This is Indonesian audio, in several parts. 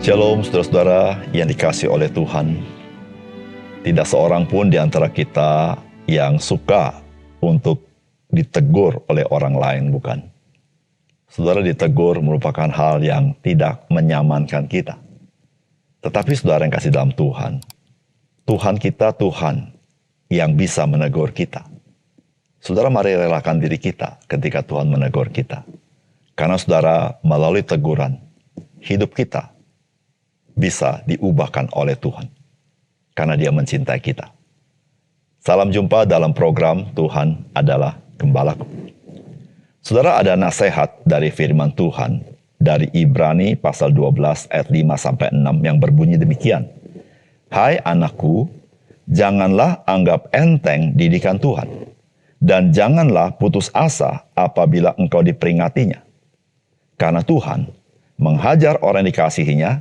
Shalom saudara-saudara yang dikasihi oleh Tuhan. Tidak seorang pun di antara kita yang suka untuk ditegur oleh orang lain, bukan? Saudara, ditegur merupakan hal yang tidak menyamankan kita. Tetapi saudara yang kasih dalam Tuhan, Tuhan kita Tuhan yang bisa menegur kita. Saudara, mari relakan diri kita ketika Tuhan menegur kita. Karena saudara, melalui teguran, hidup kita bisa diubahkan oleh Tuhan. Karena Dia mencintai kita. Salam jumpa dalam program Tuhan adalah Gembalaku. Saudara, ada nasihat dari firman Tuhan dari Ibrani pasal 12 ayat 5-6 yang berbunyi demikian. Hai anakku, janganlah anggap enteng didikan Tuhan, dan janganlah putus asa apabila engkau diperingatinya. Karena Tuhan menghajar orang yang dikasihinya,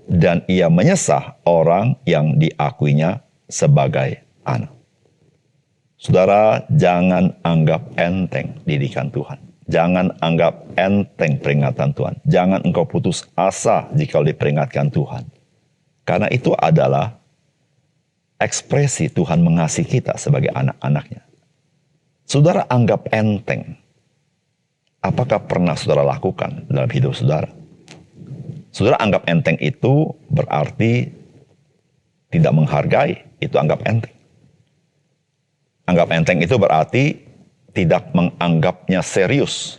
dan Ia menyesah orang yang diakuinya sebagai anak. Saudara, jangan anggap enteng didikan Tuhan. Jangan anggap enteng peringatan Tuhan. Jangan engkau putus asa jika diperingatkan Tuhan. Karena itu adalah ekspresi Tuhan mengasihi kita sebagai anak-anaknya. Saudara, anggap enteng. Apakah pernah saudara lakukan dalam hidup saudara? Saudara, anggap enteng itu berarti tidak menghargai, itu anggap enteng. Anggap enteng itu berarti tidak menganggapnya serius.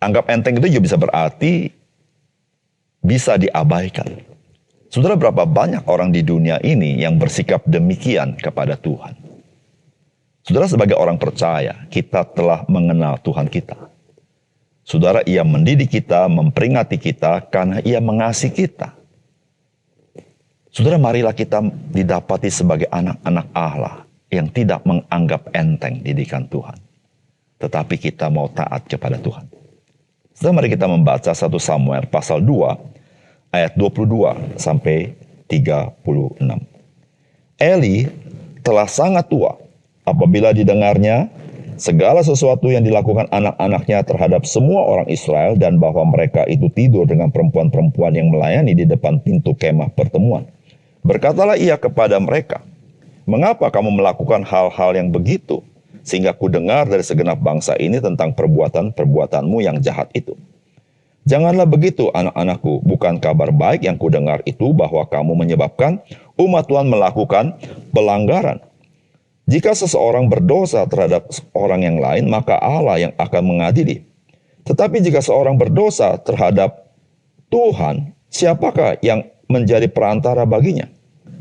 Anggap enteng itu juga bisa berarti bisa diabaikan. Saudara, berapa banyak orang di dunia ini yang bersikap demikian kepada Tuhan? Saudara, sebagai orang percaya, kita telah mengenal Tuhan kita. Saudara, Ia mendidik kita, memperingati kita karena Ia mengasihi kita. Saudara, marilah kita didapati sebagai anak-anak Allah yang tidak menganggap enteng didikan Tuhan. Tetapi kita mau taat kepada Tuhan. Saudara, mari kita membaca 1 Samuel pasal 2 ayat 22 sampai 36. Eli telah sangat tua apabila didengarnya segala sesuatu yang dilakukan anak-anaknya terhadap semua orang Israel dan bahwa mereka itu tidur dengan perempuan-perempuan yang melayani di depan pintu kemah pertemuan. Berkatalah ia kepada mereka, "Mengapa kamu melakukan hal-hal yang begitu? Sehingga ku dengar dari segenap bangsa ini tentang perbuatan-perbuatanmu yang jahat itu. Janganlah begitu, anak-anakku, bukan kabar baik yang ku dengar itu bahwa kamu menyebabkan umat Tuhan melakukan pelanggaran. Jika seseorang berdosa terhadap orang yang lain, maka Allah yang akan mengadili. Tetapi jika seorang berdosa terhadap Tuhan, siapakah yang menjadi perantara baginya?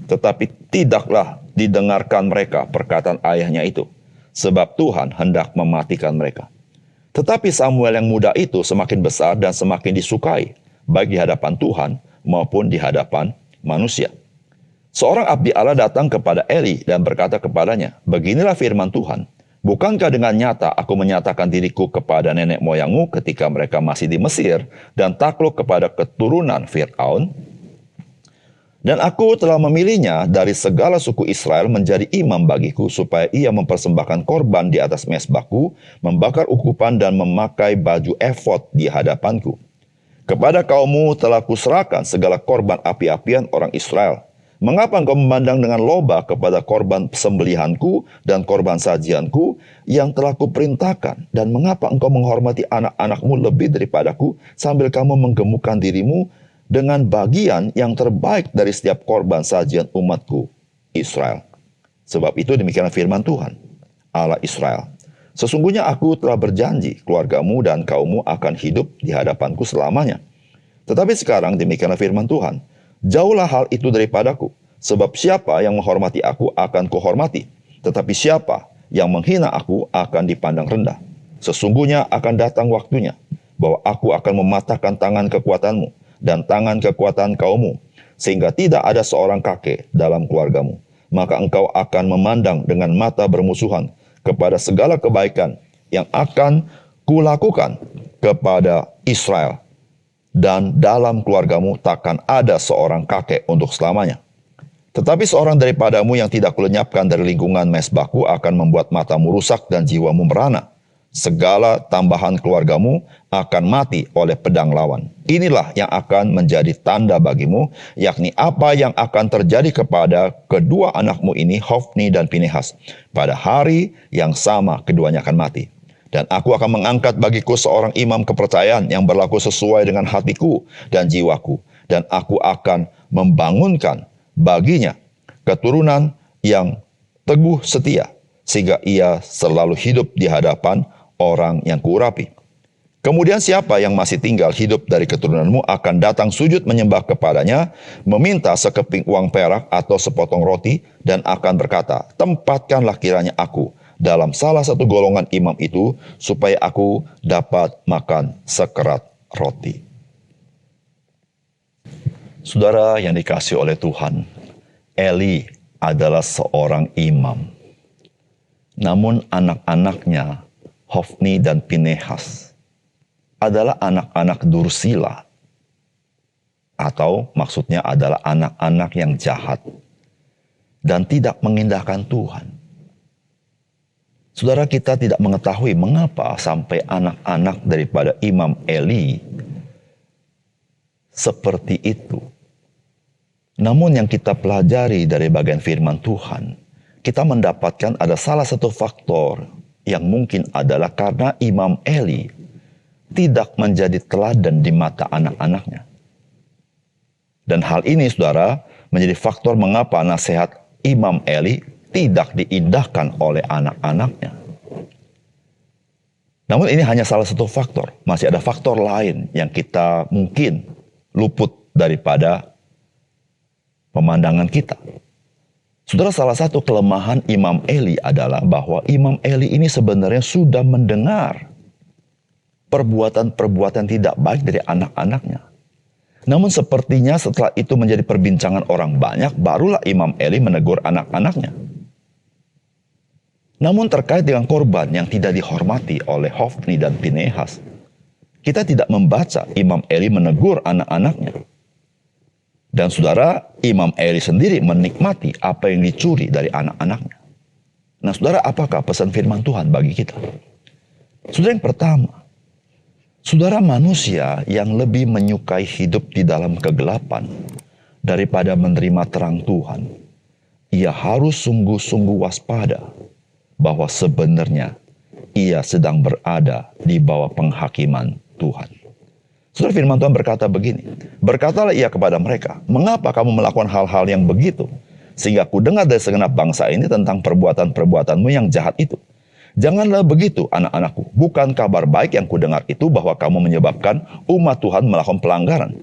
Tetapi tidaklah didengarkan mereka perkataan ayahnya itu, sebab Tuhan hendak mematikan mereka. Tetapi Samuel yang muda itu semakin besar dan semakin disukai, baik di hadapan Tuhan maupun di hadapan manusia. Seorang abdi Allah datang kepada Eli dan berkata kepadanya, "Beginilah firman Tuhan, bukankah dengan nyata aku menyatakan diriku kepada nenek moyangmu ketika mereka masih di Mesir dan takluk kepada keturunan Fir'aun? Dan aku telah memilihnya dari segala suku Israel menjadi imam bagiku supaya ia mempersembahkan korban di atas mezbahku, membakar ukupan dan memakai baju efod di hadapanku. Kepada kaummu telah kuserahkan segala korban api-apian orang Israel. Mengapa engkau memandang dengan loba kepada korban sembelihanku dan korban sajianku yang telah kuperintahkan? Dan mengapa engkau menghormati anak-anakmu lebih daripadaku sambil kamu menggemukkan dirimu dengan bagian yang terbaik dari setiap korban sajian umatku Israel? Sebab itu demikianlah firman Tuhan, Allah Israel. Sesungguhnya aku telah berjanji keluargamu dan kaummu akan hidup di hadapanku selamanya. Tetapi sekarang demikianlah firman Tuhan, jauhlah hal itu daripadaku, sebab siapa yang menghormati aku akan kuhormati, tetapi siapa yang menghina aku akan dipandang rendah. Sesungguhnya akan datang waktunya, bahwa aku akan mematahkan tangan kekuatanmu dan tangan kekuatan kaummu, sehingga tidak ada seorang kakek dalam keluargamu. Maka engkau akan memandang dengan mata bermusuhan kepada segala kebaikan yang akan kulakukan kepada Israel. Dan dalam keluargamu takkan ada seorang kakek untuk selamanya. Tetapi seorang daripadamu yang tidak kulenyapkan dari lingkungan mezbahku akan membuat matamu rusak dan jiwamu merana. Segala tambahan keluargamu akan mati oleh pedang lawan. Inilah yang akan menjadi tanda bagimu, yakni apa yang akan terjadi kepada kedua anakmu ini, Hofni dan Pinehas. Pada hari yang sama keduanya akan mati. Dan aku akan mengangkat bagiku seorang imam kepercayaan yang berlaku sesuai dengan hatiku dan jiwaku. Dan aku akan membangunkan baginya keturunan yang teguh setia, sehingga ia selalu hidup di hadapan orang yang kuurapi. Kemudian siapa yang masih tinggal hidup dari keturunanmu akan datang sujud menyembah kepadanya, meminta sekeping uang perak atau sepotong roti, dan akan berkata, tempatkanlah kiranya aku dalam salah satu golongan imam itu, supaya aku dapat makan sekerat roti. Saudara yang dikasihi oleh Tuhan, Eli adalah seorang imam. Namun anak-anaknya, Hofni dan Pinehas, adalah anak-anak dursila. Atau maksudnya adalah anak-anak yang jahat dan tidak mengindahkan Tuhan. Saudara, kita tidak mengetahui mengapa sampai anak-anak daripada Imam Eli seperti itu. Namun yang kita pelajari dari bagian firman Tuhan, kita mendapatkan ada salah satu faktor yang mungkin adalah karena Imam Eli tidak menjadi teladan di mata anak-anaknya. Dan hal ini, saudara, menjadi faktor mengapa nasihat Imam Eli tidak diindahkan oleh anak-anaknya. Namun ini hanya salah satu faktor. Masih ada faktor lain yang kita mungkin luput daripada pemandangan kita. Saudara, salah satu kelemahan Imam Eli adalah bahwa Imam Eli ini sebenarnya sudah mendengar perbuatan-perbuatan tidak baik dari anak-anaknya. Namun sepertinya setelah itu menjadi perbincangan orang banyak, barulah Imam Eli menegur anak-anaknya. Namun terkait dengan korban yang tidak dihormati oleh Hofni dan Pinehas, kita tidak membaca Imam Eli menegur anak-anaknya. Dan saudara, Imam Eli sendiri menikmati apa yang dicuri dari anak-anaknya. Nah saudara, apakah pesan firman Tuhan bagi kita? Saudara, yang pertama, saudara, manusia yang lebih menyukai hidup di dalam kegelapan daripada menerima terang Tuhan, ia harus sungguh-sungguh waspada bahwa sebenarnya ia sedang berada di bawah penghakiman Tuhan. Saudara, firman Tuhan berkata begini, berkatalah ia kepada mereka, mengapa kamu melakukan hal-hal yang begitu? Sehingga ku dengar dari segenap bangsa ini tentang perbuatan-perbuatanmu yang jahat itu. Janganlah begitu, anak-anakku. Bukan kabar baik yang kudengar itu bahwa kamu menyebabkan umat Tuhan melakukan pelanggaran.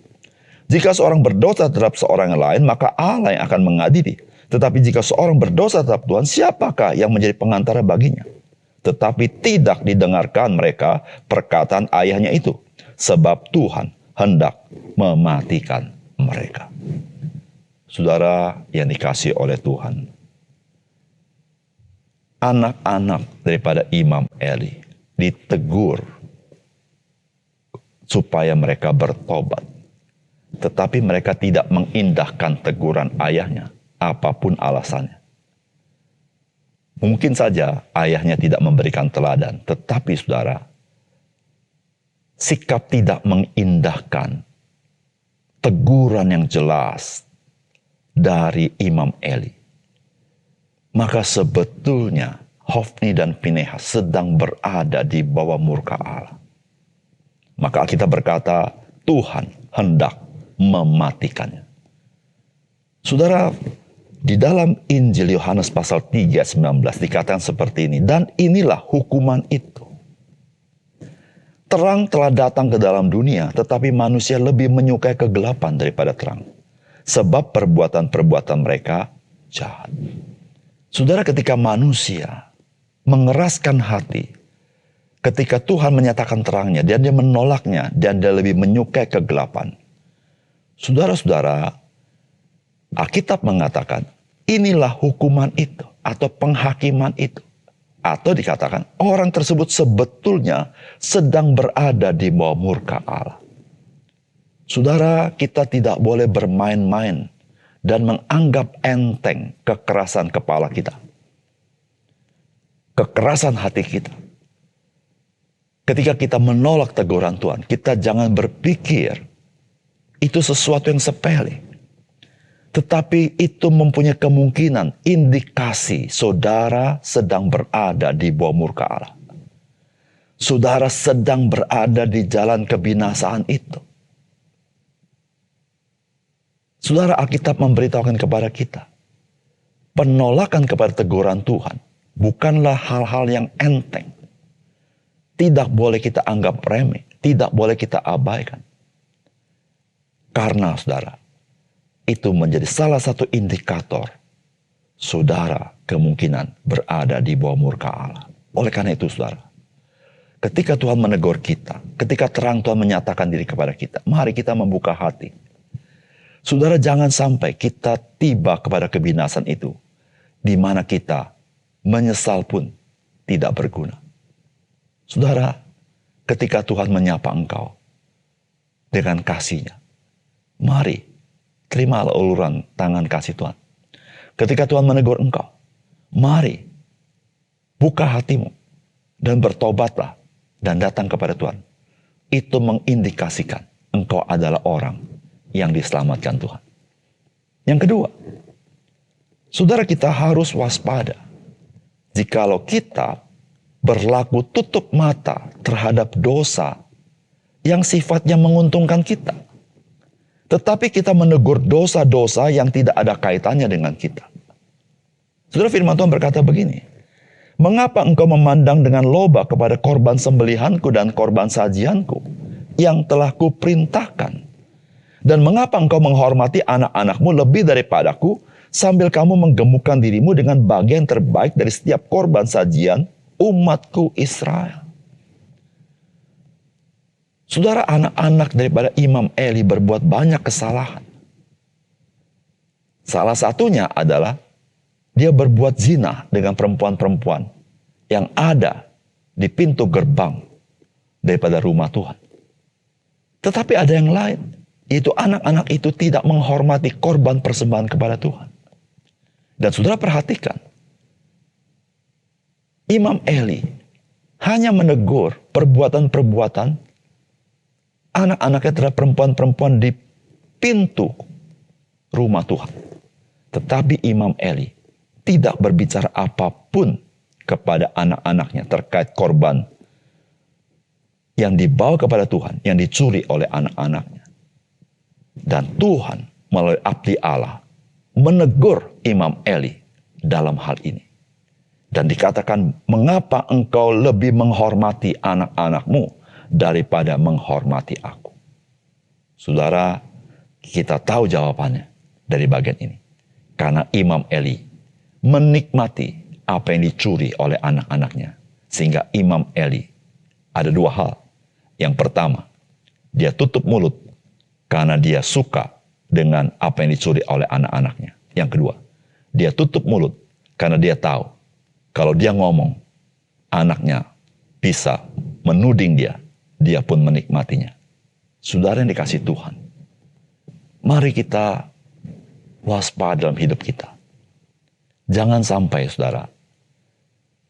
Jika seorang berdosa terhadap seorang yang lain, maka Allah yang akan mengadili. Tetapi jika seorang berdosa terhadap Tuhan, siapakah yang menjadi pengantara baginya? Tetapi tidak didengarkan mereka perkataan ayahnya itu. Sebab Tuhan hendak mematikan mereka. Saudara yang dikasihi oleh Tuhan, anak-anak daripada Imam Eli ditegur supaya mereka bertobat. Tetapi mereka tidak mengindahkan teguran ayahnya, apapun alasannya. Mungkin saja ayahnya tidak memberikan teladan, tetapi saudara, sikap tidak mengindahkan teguran yang jelas dari Imam Eli, maka sebetulnya Hofni dan Pinehas sedang berada di bawah murka Allah. Maka kita berkata, Tuhan hendak mematikannya. Saudara, di dalam Injil Yohanes pasal 3:19 dikatakan seperti ini, dan inilah hukuman itu. Terang telah datang ke dalam dunia, tetapi manusia lebih menyukai kegelapan daripada terang. Sebab perbuatan-perbuatan mereka jahat. Saudara, ketika manusia mengeraskan hati, ketika Tuhan menyatakan terangnya, dan dia menolaknya, dan dia lebih menyukai kegelapan. Saudara-saudara, Alkitab mengatakan, inilah hukuman itu, atau penghakiman itu. Atau dikatakan, orang tersebut sebetulnya sedang berada di bawah murka Allah. Saudara, kita tidak boleh bermain-main dan menganggap enteng kekerasan kepala kita. Kekerasan hati kita. Ketika kita menolak teguran Tuhan, kita jangan berpikir itu sesuatu yang sepele. Tetapi itu mempunyai kemungkinan indikasi saudara sedang berada di bawah murka Allah. Saudara sedang berada di jalan kebinasaan itu. Saudara, Alkitab memberitahukan kepada kita, penolakan kepada teguran Tuhan bukanlah hal-hal yang enteng. Tidak boleh kita anggap remeh, tidak boleh kita abaikan. Karena saudara, itu menjadi salah satu indikator saudara kemungkinan berada di bawah murka Allah. Oleh karena itu saudara, ketika Tuhan menegur kita, ketika terang Tuhan menyatakan diri kepada kita, mari kita membuka hati. Saudara, jangan sampai kita tiba kepada kebinasan itu, di mana kita menyesal pun tidak berguna. Saudara, ketika Tuhan menyapa engkau dengan kasih-Nya, mari terimalah uluran tangan kasih Tuhan. Ketika Tuhan menegur engkau, mari buka hatimu dan bertobatlah dan datang kepada Tuhan. Itu mengindikasikan engkau adalah orang yang diselamatkan Tuhan. Yang kedua, saudara, kita harus waspada. Jikalau kita berlaku tutup mata terhadap dosa yang sifatnya menguntungkan kita, tetapi kita menegur dosa-dosa yang tidak ada kaitannya dengan kita. Saudara, firman Tuhan berkata begini, mengapa engkau memandang dengan loba kepada korban sembelihanku dan korban sajianku yang telah kuperintahkan? Dan mengapa engkau menghormati anak-anakmu lebih daripadaku, sambil kamu menggemukkan dirimu dengan bagian terbaik dari setiap korban sajian umatku Israel? Saudara, anak-anak daripada Imam Eli berbuat banyak kesalahan. Salah satunya adalah dia berbuat zina dengan perempuan-perempuan yang ada di pintu gerbang daripada rumah Tuhan. Tetapi ada yang lain, yaitu anak-anak itu tidak menghormati korban persembahan kepada Tuhan. Dan saudara perhatikan, Imam Eli hanya menegur perbuatan-perbuatan anak-anaknya terhadap perempuan-perempuan di pintu rumah Tuhan. Tetapi Imam Eli tidak berbicara apapun kepada anak-anaknya terkait korban yang dibawa kepada Tuhan, yang dicuri oleh anak-anaknya. Dan Tuhan melalui abdi Allah menegur Imam Eli dalam hal ini. Dan dikatakan, mengapa engkau lebih menghormati anak-anakmu daripada menghormati aku? Saudara, kita tahu jawabannya dari bagian ini. Karena Imam Eli menikmati apa yang dicuri oleh anak-anaknya. Sehingga Imam Eli ada dua hal. Yang pertama, dia tutup mulut karena dia suka dengan apa yang dicuri oleh anak-anaknya. Yang kedua, dia tutup mulut karena dia tahu kalau dia ngomong, anaknya bisa menuding dia, dia pun menikmatinya. Saudara yang dikasihi Tuhan, mari kita waspada dalam hidup kita. Jangan sampai saudara,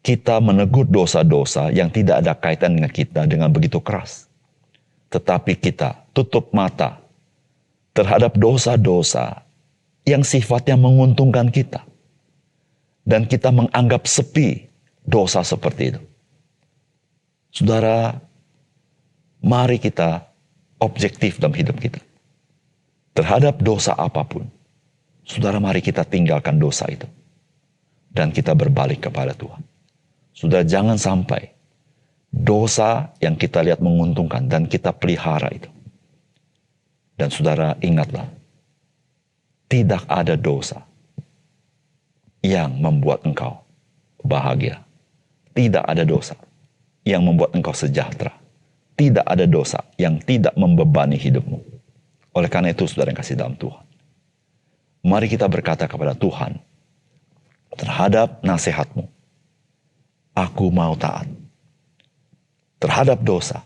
kita menegur dosa-dosa yang tidak ada kaitan dengan kita dengan begitu keras. Tetapi kita tutup mata terhadap dosa-dosa yang sifatnya menguntungkan kita. Dan kita menganggap sepi dosa seperti itu. Saudara, mari kita objektif dalam hidup kita. Terhadap dosa apapun, saudara, mari kita tinggalkan dosa itu. Dan kita berbalik kepada Tuhan. Saudara, jangan sampai dosa yang kita lihat menguntungkan dan kita pelihara itu. Dan saudara, ingatlah, tidak ada dosa yang membuat engkau bahagia. Tidak ada dosa yang membuat engkau sejahtera. Tidak ada dosa yang tidak membebani hidupmu. Oleh karena itu, saudara yang kasih dalam Tuhan, mari kita berkata kepada Tuhan terhadap nasihatmu, aku mau taat. Terhadap dosa,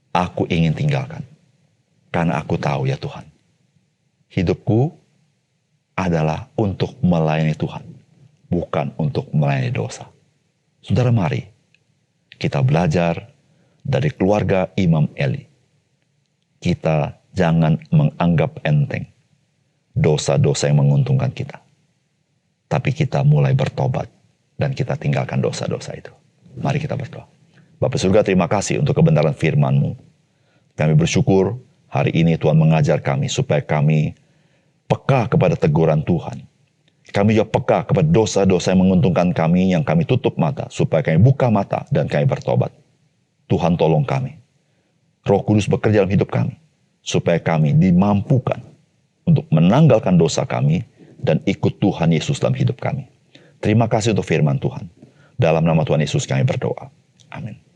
aku ingin tinggalkan. Karena aku tahu ya Tuhan, hidupku adalah untuk melayani Tuhan, bukan untuk melayani dosa. Saudara, mari kita belajar dari keluarga Imam Eli. Kita jangan menganggap enteng dosa-dosa yang menguntungkan kita. Tapi kita mulai bertobat dan kita tinggalkan dosa-dosa itu. Mari kita berdoa. Bapa surga, terima kasih untuk kebenaran firman-Mu. Kami bersyukur hari ini Tuhan mengajar kami supaya kami peka kepada teguran Tuhan. Kami juga peka kepada dosa-dosa yang menguntungkan kami, yang kami tutup mata, supaya kami buka mata dan kami bertobat. Tuhan tolong kami. Roh Kudus bekerja dalam hidup kami, supaya kami dimampukan untuk menanggalkan dosa kami dan ikut Tuhan Yesus dalam hidup kami. Terima kasih untuk firman Tuhan. Dalam nama Tuhan Yesus kami berdoa. Amin.